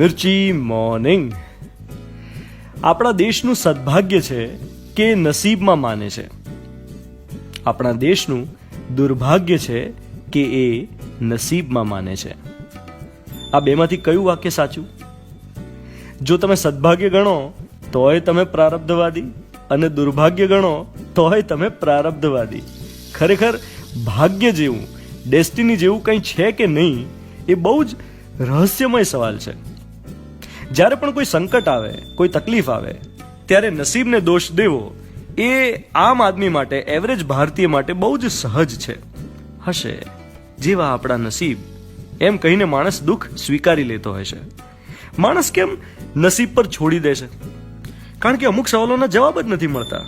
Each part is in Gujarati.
મિર્ચી મોર્નિંગ. આપણા દેશનું સદભાગ્ય છે કે નસીબમાં માને છે. આપણા દેશનું દુર્ભાગ્ય છે કે એ નસીબમાં માને છે. આ બેમાંથી કયું વાક્ય સાચું? જો તમે સદભાગ્ય ગણો તોય તમે પ્રારબ્ધવાદી અને દુર્ભાગ્ય ગણો તોય તમે પ્રારબ્ધવાદી. ખરેખર ભાગ્ય જેવું, ડેસ્ટિની જેવું કંઈ છે કે નહીં, એ બહુ જ રહસ્યમય સવાલ છે. જ્યારે પણ કોઈ સંકટ આવે, કોઈ તકલીફ આવે, ત્યારે નસીબને દોષ દેવો એ આમ આદમી માટે, એવરેજ ભારતીય માટે બહુ જ સહજ છે. હશે જેવા આપણા નસીબ એમ કહીને માણસ દુઃખ સ્વીકારી લેતો હશે. માણસ કેમ નસીબ પર છોડી દેશે? કારણ કે અમુક સવાલોના જવાબ જ નથી મળતા.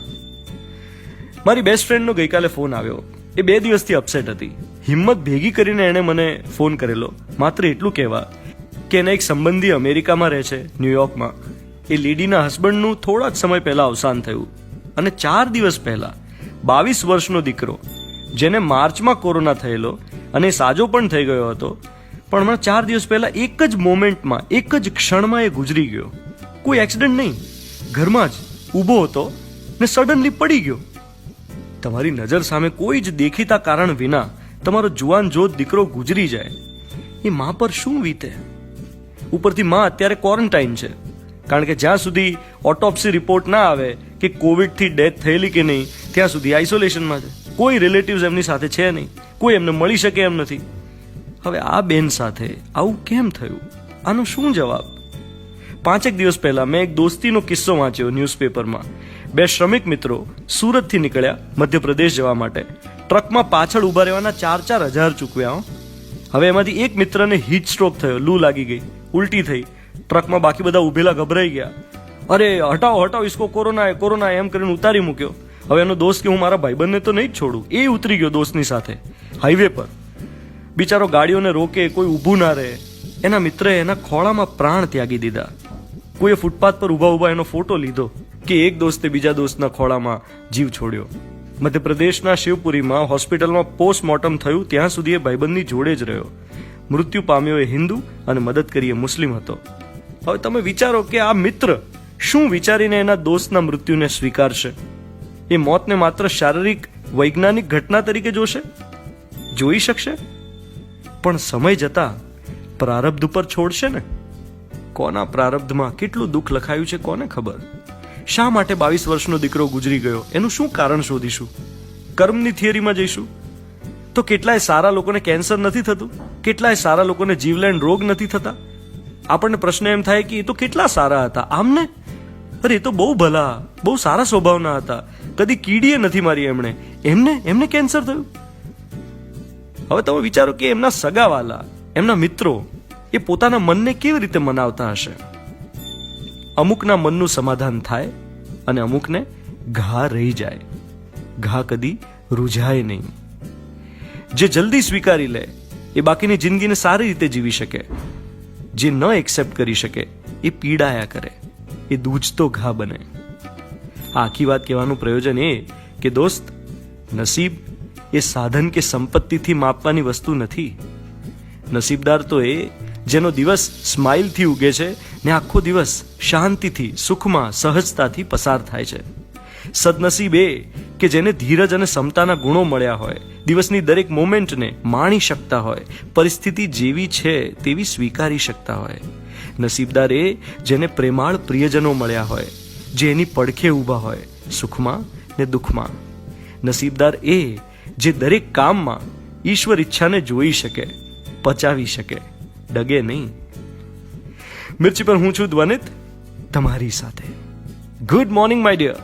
મારી બેસ્ટ ફ્રેન્ડનો ગઈકાલે ફોન આવ્યો. એ 2 દિવસથી અપસેટ હતી. હિંમત ભેગી કરીને એણે મને ફોન કરેલો માત્ર એટલું કહેવા કે એના એક સંબંધી અમેરિકામાં રહે છે, ન્યુયોર્કમાં. એ લેડીના હસબન્ડનું થોડા જ સમય પહેલા અવસાન થયું અને 4 દિવસ પહેલા 22 વર્ષનો દીકરો, જેને માર્ચમાં કોરોના થયેલો અને સાજો પણ થઈ ગયો હતો, પણ હમણાં 4 દિવસ પહેલા એક જ મોમેન્ટમાં, એક જ ક્ષણમાં એ ગુજરી ગયો. કોઈ એક્સિડન્ટ નહીં, ઘરમાં જ ઊભો હતો ને સડનલી પડી ગયો. તમારી નજર સામે કોઈ જ દેખીતા કારણ વિના તમારો જુવાન જોત દીકરો ગુજરી જાય, એ મા પર શું વીતે? ઉપરથી મા અત્યારે ક્વોરન્ટાઇન છે, કારણ કે જ્યાં સુધી ઓટોપ્સી રિપોર્ટ ના આવે કે કોવિડથી ડેથ થયેલી કે નહીં, ત્યાં સુધી આઇસોલેશનમાં છે. કોઈ રિલેટિવ્સ એમની સાથે છે નહીં, કોઈ એમને મળી શકે એમ નથી. હવે આ બેન સાથે આવું કેમ થયું? આનો શું જવાબ? 5 દિવસ પહેલા મેં એક દોસ્તીનો કિસ્સો વાંચ્યો ન્યૂઝપેપરમાં. 2 શ્રમિક મિત્રો સુરતથી નીકળ્યા મધ્યપ્રદેશ જવા માટે. ટ્રકમાં પાછળ ઊભા રહેવાના 4-4 હજાર ચૂકવ્યા. હવે એમાંથી એક મિત્રને હીટ સ્ટ્રોક થયો, લૂ લાગી ગઈ, ઉલટી થઈ. ટ્રકમાં બાકી બધા ઊભેલા ગભરાઈ ગયા. અરે હટાવો હટાવો, ઇસકો કોરોના હે, કોરોના એમ કરીને ઉતારી મૂક્યો. હવે એનો દોસ્ત કે હું મારા ભાઈબંધને તો નહીં જ છોડું. એ ઉતરી ગયો દોસ્તની સાથે હાઈવે પર. બિચારો ગાડીઓને રોકે, કોઈ ઊભું ના રહે. એના મિત્રએ એના ખોળામાં પ્રાણ ત્યાગી દીધા. કોઈએ ફૂટપાથ પર ઊભા ઊભા એનો ફોટો લીધો કે એક દોસ્તે બીજા દોસ્તના ખોળામાં જીવ છોડ્યો. મધ્યપ્રદેશના શિવપુરીમાં હોસ્પિટલમાં પોસ્ટમોર્ટમ થયું ત્યાં સુધી એ ભાઈબંધની જોડે જ રહ્યો. મૃત્યુ પામ્યો એ હિન્દુ અને મદદ કરી એ મુસ્લિમ હતો. હવે તમે વિચારો કે આ મિત્ર શું વિચારીને એના દોસ્તના મૃત્યુને સ્વીકારશે? એ મોતને માત્ર શારીરિક, વૈજ્ઞાનિક ઘટના તરીકે જોશે? જોઈ શકશે? પણ સમય જતા પ્રારબ્ધ ઉપર છોડશે ને? કોના પ્રારબ્ધમાં કેટલું દુઃખ લખાયું છે કોને ખબર? શા માટે 22 વર્ષનો દીકરો ગુજરી ગયો? એનું શું કારણ શોધીશું? કર્મની થિયરીમાં જઈશું તો કેટલાય સારા લોકોને કેન્સર નથી થતું, કેટલાય સારા લોકોને જીવલેણ રોગ નથી થતા. આપણને પ્રશ્ન એમ થાય કે એ તો કેટલા સારા હતા, આમને અરે એ તો બહુ ભલા, બહુ સારા સ્વભાવના હતા, કદી કીડીએ નથી મારી એમને કેન્સર થયું. હવે તમે વિચારો કે એમના સગાવાલા, એમના મિત્રો એ પોતાના મનને કેવી રીતે મનાવતા હશે? અમુકના મનનું સમાધાન થાય અને અમુકને ઘા રહી જાય. ઘા કદી રૂઝાય નહીં. જે જલ્દી સ્વીકારી લે એ બાકીની જિંદગીને સારી રીતે જીવી શકે. જે ન એક્સેપ્ટ કરી શકે એ પીડાયા કરે, એ દૂજતો ઘા બને. આ આખી વાત કહેવાનું પ્રયોજન એ કે દોસ્ત, નસીબ એ સાધન કે સંપત્તિથી માપવાની વસ્તુ નથી. નસીબદાર તો એ જેનો દિવસ સ્માઇલથી ઉગે છે ને આખો દિવસ શાંતિથી, સુખમાં, સહજતાથી પસાર થાય છે. સદનસીબ એ કે જેને ધીરજ અને ક્ષમતાના ગુણો મળ્યા હોય, દિવસની દરેક મોમેન્ટને માણી શકતા હોય, પરિસ્થિતિ જેવી છે તેવી સ્વીકારી શકતા હોય. નસીબદાર એ જેને પ્રેમાળ પ્રિયજનો મળ્યા હોય, જે એની પડખે ઊભા હોય, સુખમાં ને દુઃખમાં. નસીબદાર એ જે દરેક કામમાં ઈશ્વર ઈચ્છાને જોઈ શકે, પચાવી શકે, ડગે નહીં. મિર્ચી પર હું છું ધ્વનિત, તમારી સાથે. Good morning my dear.